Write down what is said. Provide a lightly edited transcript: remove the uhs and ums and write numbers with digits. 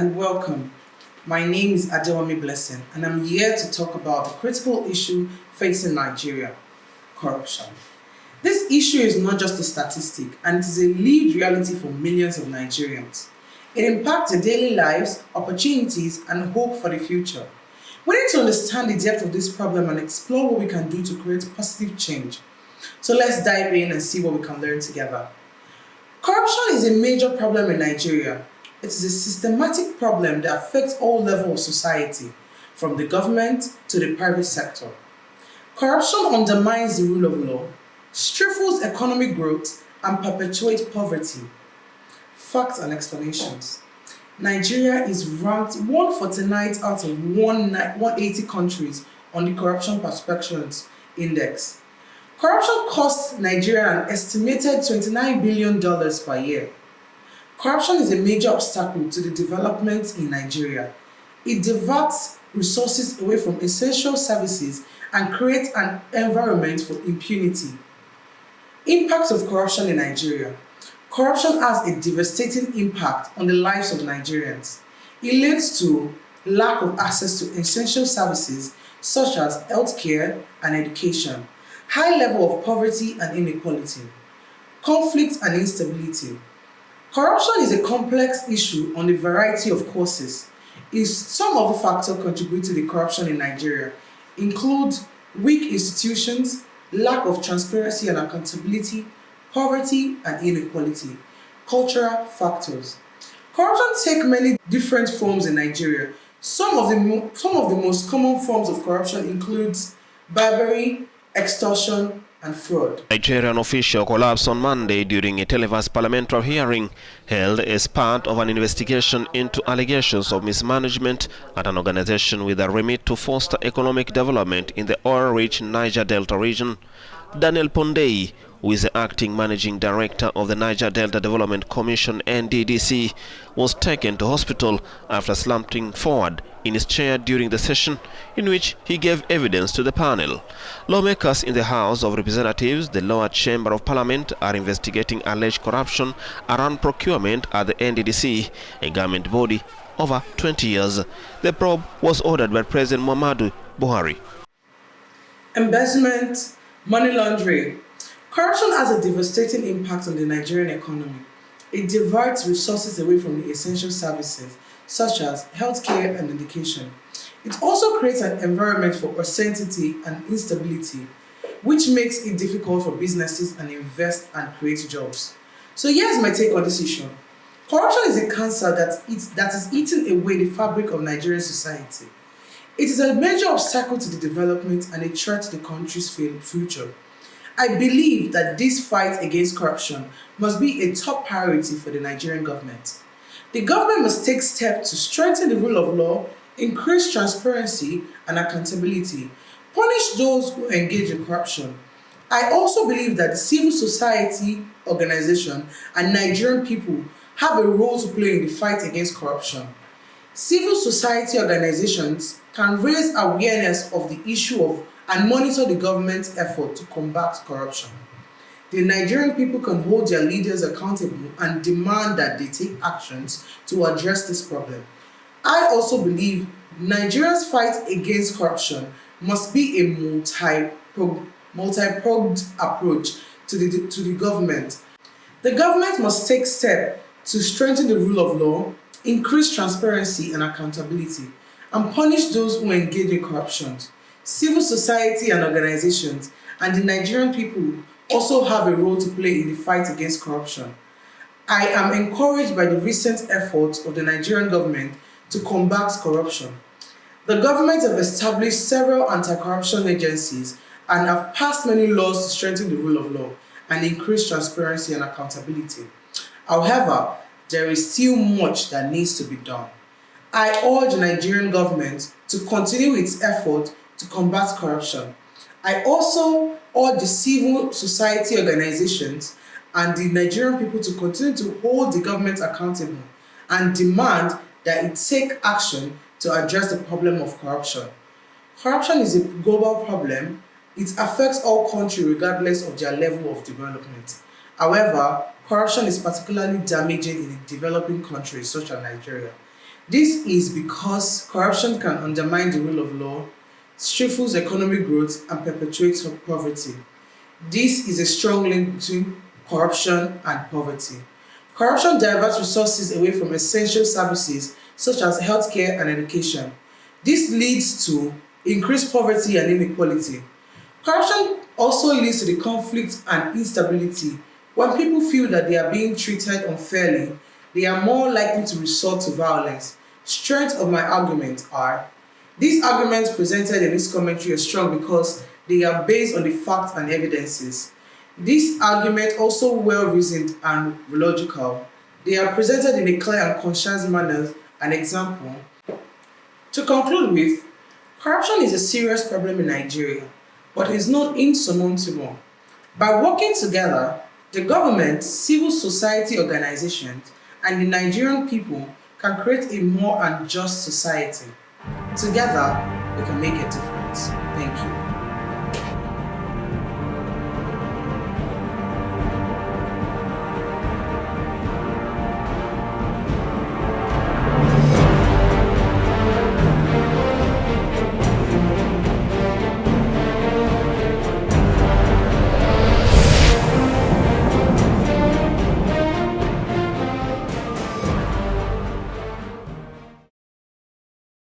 and welcome. My name is Adewami Blessing and I'm here to talk about the critical issue facing Nigeria, corruption. This issue is not just a statistic and it is a lived reality for millions of Nigerians. It impacts their daily lives, opportunities and hope for the future. We need to understand the depth of this problem and explore what we can do to create positive change. So let's dive in and see what we can learn together. Corruption is a major problem in Nigeria. It is a systematic problem that affects all levels of society, from the government to the private sector. Corruption undermines the rule of law, stifles economic growth, and perpetuates poverty. Facts and explanations. Nigeria is ranked 149th out of 180 countries on the Corruption Perceptions Index. Corruption costs Nigeria an estimated $29 billion per year. Corruption is a major obstacle to the development in Nigeria. It diverts resources away from essential services and creates an environment for impunity. Impacts of corruption in Nigeria. Corruption has a devastating impact on the lives of Nigerians. It leads to lack of access to essential services such as healthcare and education, high level of poverty and inequality, conflict and instability. Corruption is a complex issue on a variety of causes. Some of the factors contribute to the corruption in Nigeria include weak institutions, lack of transparency and accountability, poverty and inequality. Cultural factors. Corruption takes many different forms in Nigeria. Some of the most common forms of corruption includes bribery, extortion, and fraud. Nigerian official collapsed on Monday during a televised parliamentary hearing held as part of an investigation into allegations of mismanagement at an organization with a remit to foster economic development in the oil-rich Niger Delta region. Daniel Pondei, who is the acting managing director of the Niger Delta Development Commission (NDDC), was taken to hospital after slumping forward in his chair during the session in which he gave evidence to the panel. Lawmakers in the House of Representatives, the lower chamber of parliament, are investigating alleged corruption around procurement at the NDDC, a government body over 20 years. The probe was ordered by President Muhammadu Buhari. Embezzlement, money laundering. Corruption has a devastating impact on the Nigerian economy. It diverts resources away from the essential services, such as healthcare and education. It also creates an environment for uncertainty and instability, which makes it difficult for businesses to invest and create jobs. So here's my take on this issue. Corruption is a cancer that is eating away the fabric of Nigerian society. It is a major obstacle to the development and a threat to the country's future. I believe that this fight against corruption must be a top priority for the Nigerian government. The government must take steps to strengthen the rule of law, increase transparency and accountability, punish those who engage in corruption. I also believe that the civil society organization and Nigerian people have a role to play in the fight against corruption. Civil society organizations can raise awareness of the issue and monitor the government's effort to combat corruption. The Nigerian people can hold their leaders accountable and demand that they take actions to address this problem. I also believe Nigeria's fight against corruption must be a multi-pronged approach to the government. The government must take steps to strengthen the rule of law, increase transparency and accountability, and punish those who engage in corruption. Civil society and organizations and the Nigerian people also have a role to play in the fight against corruption. I am encouraged by the recent efforts of the Nigerian government to combat corruption. The government have established several anti-corruption agencies and have passed many laws to strengthen the rule of law and increase transparency and accountability. However, there is still much that needs to be done. I urge the Nigerian government to continue its effort to combat corruption. I also urge the civil society organizations and the Nigerian people to continue to hold the government accountable and demand that it take action to address the problem of corruption. Corruption is a global problem. It affects all countries regardless of their level of development. However, corruption is particularly damaging in developing countries such as Nigeria. This is because corruption can undermine the rule of law, stifles economic growth, and perpetuates poverty. This is a strong link between corruption and poverty. Corruption diverts resources away from essential services such as healthcare and education. This leads to increased poverty and inequality. Corruption also leads to the conflict and instability. When people feel that they are being treated unfairly, they are more likely to resort to violence. Strength of my argument are: these arguments presented in this commentary are strong because they are based on the facts and evidences. These arguments also well reasoned and logical. They are presented in a clear and concise manner. An example. To conclude with, corruption is a serious problem in Nigeria, but is not insurmountable. By working together, the government, civil society organizations, and the Nigerian people can create a more and just society. Together, we can make a difference. Thank you.